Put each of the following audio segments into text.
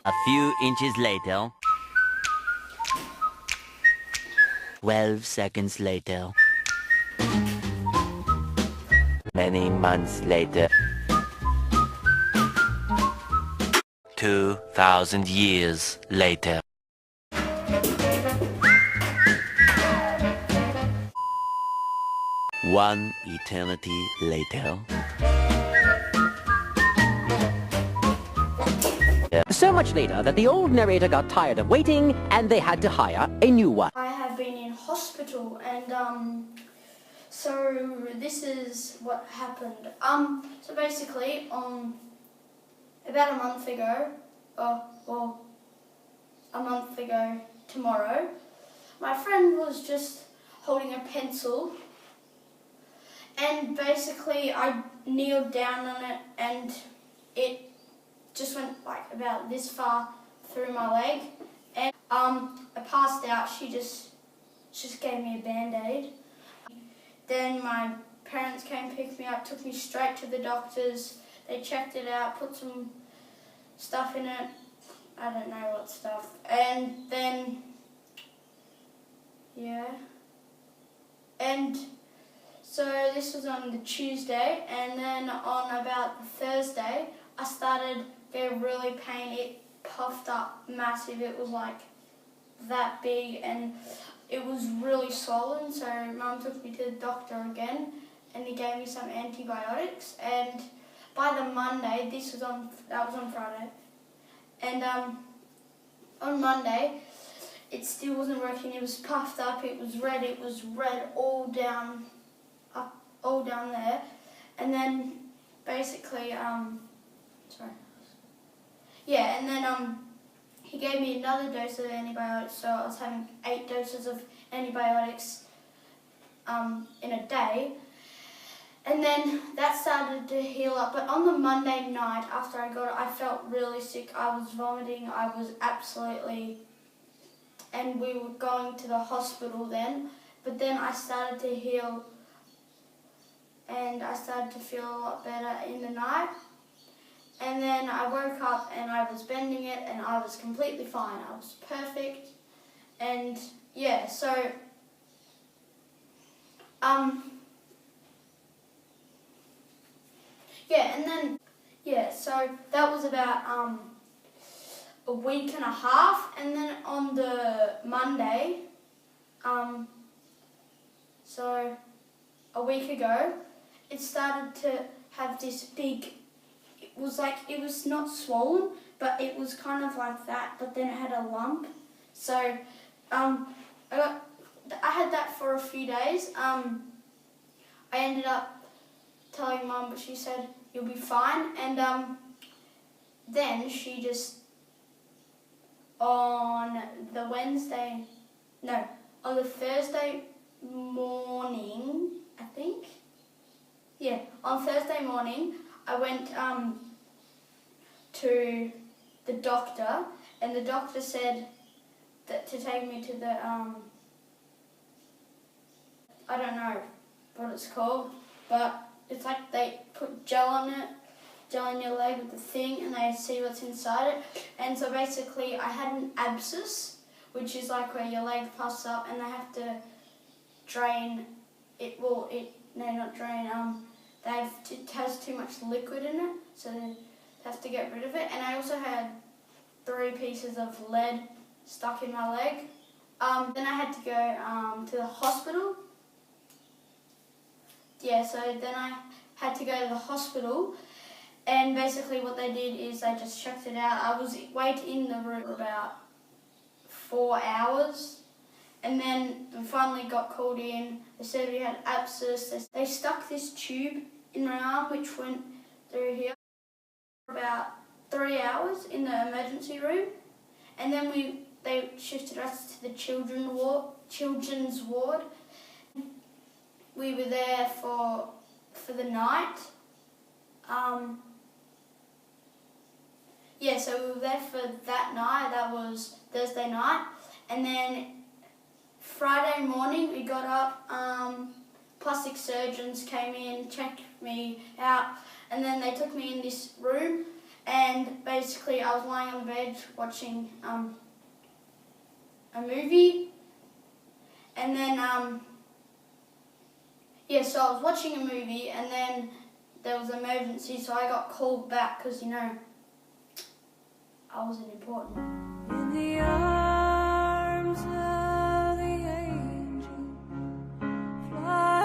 A few inches later. 12 seconds later. Many months later. 2,000 years later. One eternity later. So much later that the old narrator got tired of waiting and they had to hire a new one. I have been in hospital and so this is what happened. So basically about a month ago, or a month ago tomorrow, my friend was just holding a pencil and basically I kneeled down on it and it just went like about this far through my leg and I passed out. She just gave me a band-aid. Then my parents came, picked me up, took me straight to the doctors. They checked it out, put some stuff in it. I don't know what stuff. And then, yeah. And so this was on the Tuesday, and then on about the Thursday, I started getting really pain. It puffed up massive. It was like that big and it was really swollen. So Mum took me to the doctor again and he gave me some antibiotics. And by the Monday, that was on Friday. And on Monday, it still wasn't working. It was puffed up. It was red all down there. And then basically, and then he gave me another dose of antibiotics, so I was having 8 doses of antibiotics in a day. And then that started to heal up. But on the Monday night after I got it, I felt really sick. I was vomiting. I was absolutely... And we were going to the hospital then. But then I started to heal and I started to feel a lot better in the night. And then I woke up and I was bending it and I was completely fine. I was perfect. And yeah, so so that was about a week and a half. And then on the Monday, so a week ago, it started to have this big, it was not swollen, but it was kind of like that, but then it had a lump. So I had that for a few days. I ended up telling Mum, but she said, "You'll be fine." And then she just, on the Thursday morning, I think. Yeah, on Thursday morning, I went to the doctor, and the doctor said that to take me to the, I don't know what it's called, but it's like they put gel in your leg with the thing, and they see what's inside it. And so basically I had an abscess, which is like where your leg puffs up and they have to drain it. Well, not drain, it has too much liquid in it, so they have to get rid of it. And I also had 3 pieces of lead stuck in my leg. Then I had to go to the hospital. Yeah, so then I had to go to the hospital, and basically what they did is they just checked it out. I was waiting in the room for about 4 hours, and then we finally got called in. They said we had abscess. They stuck this tube in my arm which went through here for about 3 hours in the emergency room, and then they shifted us to the children's ward. We were there for the night. So we were there for that night. That was Thursday night. And then Friday morning we got up, plastic surgeons came in, checked me out, and then they took me in this room, and basically I was lying on the bed watching a movie, and then so I was watching a movie, and then there was an emergency, so I got called back because I wasn't important. In the arms of the angel, fly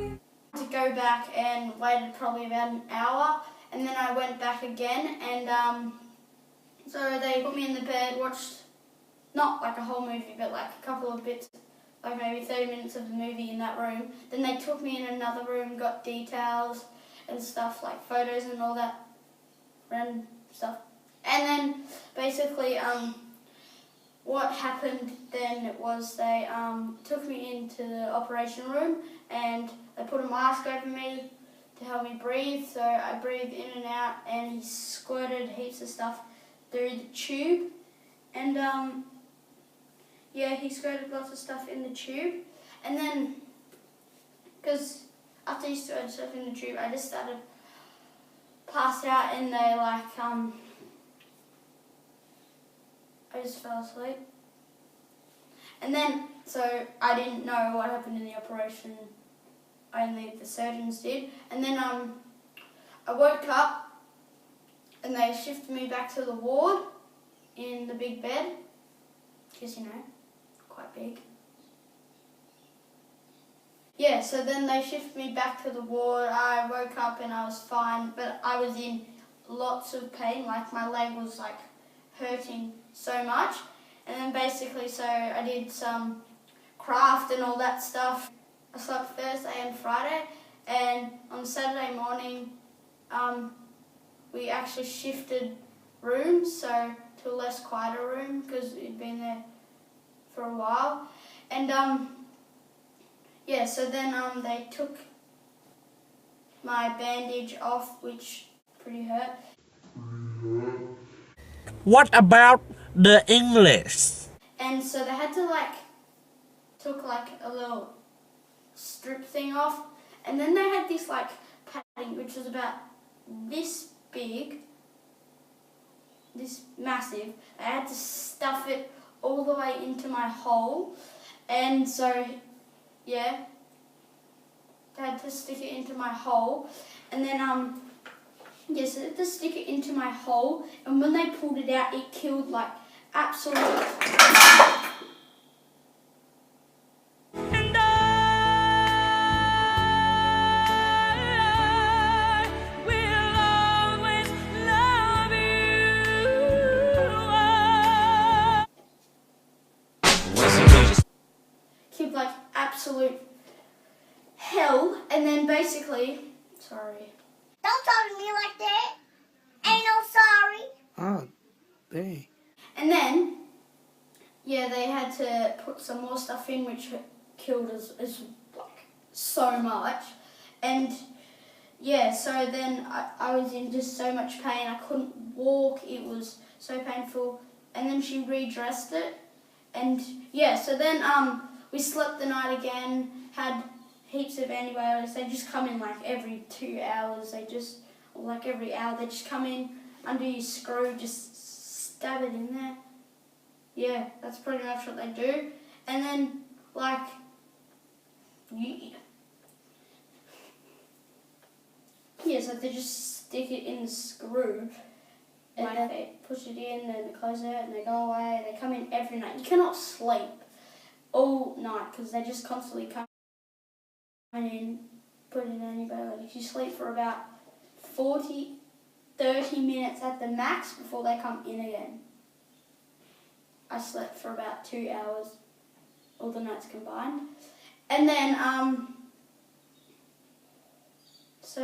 away. To go back and waited probably about an hour, and then I went back again, and so they put me in the bed, watched not like a whole movie, but like a couple of bits, like maybe 30 minutes of the movie in that room. Then they took me in another room, got details and stuff, like photos and all that random stuff. And then basically what happened then was they took me into the operation room, and they put a mask over me to help me breathe. So I breathed in and out, and he squirted heaps of stuff through the tube. And he squirted lots of stuff in the tube. And then, because after he squirted stuff in the tube, I just started passed out, and they I just fell asleep. And then, so I didn't know what happened in the operation, only the surgeons did. And then I woke up, and they shifted me back to the ward in the big bed, because quite big. Yeah, so then they shifted me back to the ward. I woke up and I was fine, but I was in lots of pain, like my leg was hurting so much. And then basically, so I did some craft and all that stuff. I slept Thursday and Friday, and on Saturday morning we actually shifted rooms, so to a less quieter room, because we'd been there for a while. And so then they took my bandage off, which pretty hurt. What about the English? And so they had to took a little strip thing off, and then they had this padding which was about this big, this massive. I had to stuff it all the way into my hole, and so I had to stick it into my hole, and then so they had to stick it into my hole, and when they pulled it out, it killed absolutely. And I will always love you. Killed absolute hell, and then basically, sorry. Don't talk to me like that. Ain't no sorry. Oh, dang. And then, they had to put some more stuff in, which killed us so much. And so then I was in just so much pain. I couldn't walk. It was so painful. And then she redressed it. And so then we slept the night again, had heaps of antibiotics. They just come in every 2 hours. Every hour they just come in under your screw, just stab it in there. Yeah, that's pretty much what they do. And then so they just stick it in the screw, and then they push it in, and they close it, and they go away. They come in every night. You cannot sleep all night because they just constantly come in, put in antibiotics. You sleep for about 30 minutes at the max before they come in again. I slept for about 2 hours, all the nights combined. And then, so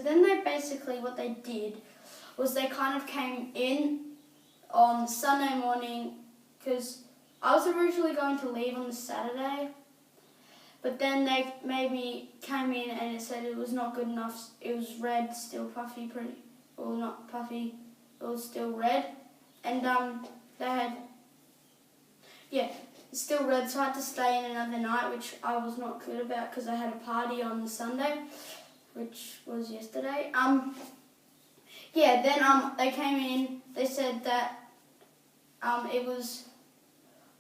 then they basically, what they did was they kind of came in on Sunday morning, because I was originally going to leave on the Saturday, but then they maybe came in and it said it was not good enough. It was red, still puffy, not puffy, it was still red. And they had, still red, so I had to stay in another night, which I was not good about because I had a party on the Sunday, which was yesterday. yeah, then they came in. They said that it was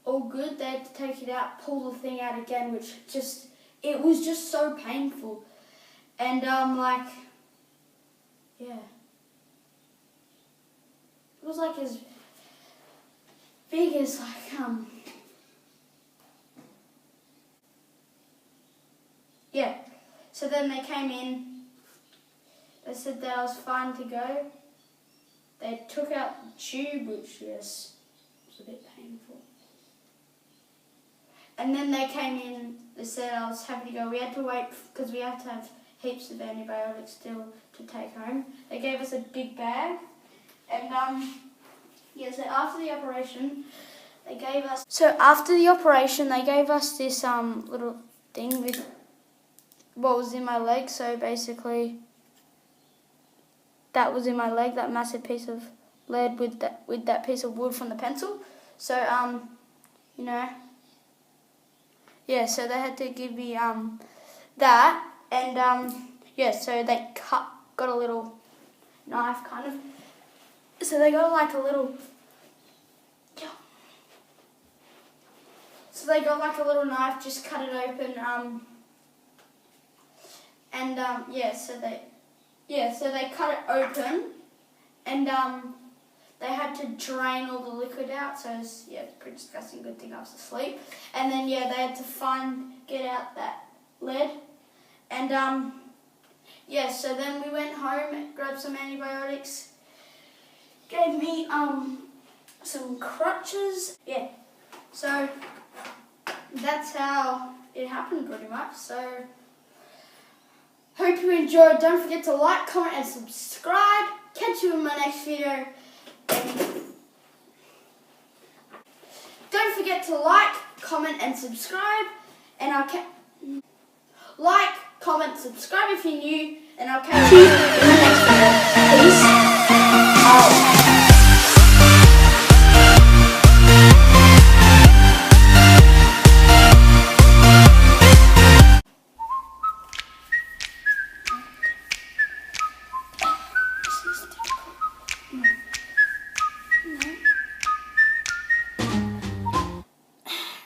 all good. They had to take it out, pull the thing out again, which it was just so painful. And like, yeah, it was like as big as like yeah. So then they came in. They said that I was fine to go. They took out the tube, which was a bit painful. And then they came in. They said I was happy to go. We had to wait because we had to have heaps of antibiotics still to take home. They gave us a big bag, and yeah. So after the operation, they gave us. So after the operation, they gave us this little thing with what was in my leg. So basically, that was in my leg. That massive piece of lead with that piece of wood from the pencil. So you know. Yeah, so they had to give me that, and yeah, so they got a little knife kind of. So they got like a little. So they got like a little knife, just cut it open, and yeah, so they cut it open, and they had to drain all the liquid out, so it's, yeah, pretty disgusting. Good thing I was asleep. And then, yeah, they had to get out that lead. And, yeah, so then we went home, grabbed some antibiotics, gave me, some crutches. Yeah, so that's how it happened pretty much. So, hope you enjoyed. Don't forget to like, comment, and subscribe. Catch you in my next video. Don't forget to like, comment, and subscribe, and I'll like, comment, subscribe if you're new, and I'll catch you in the next video. Peace out.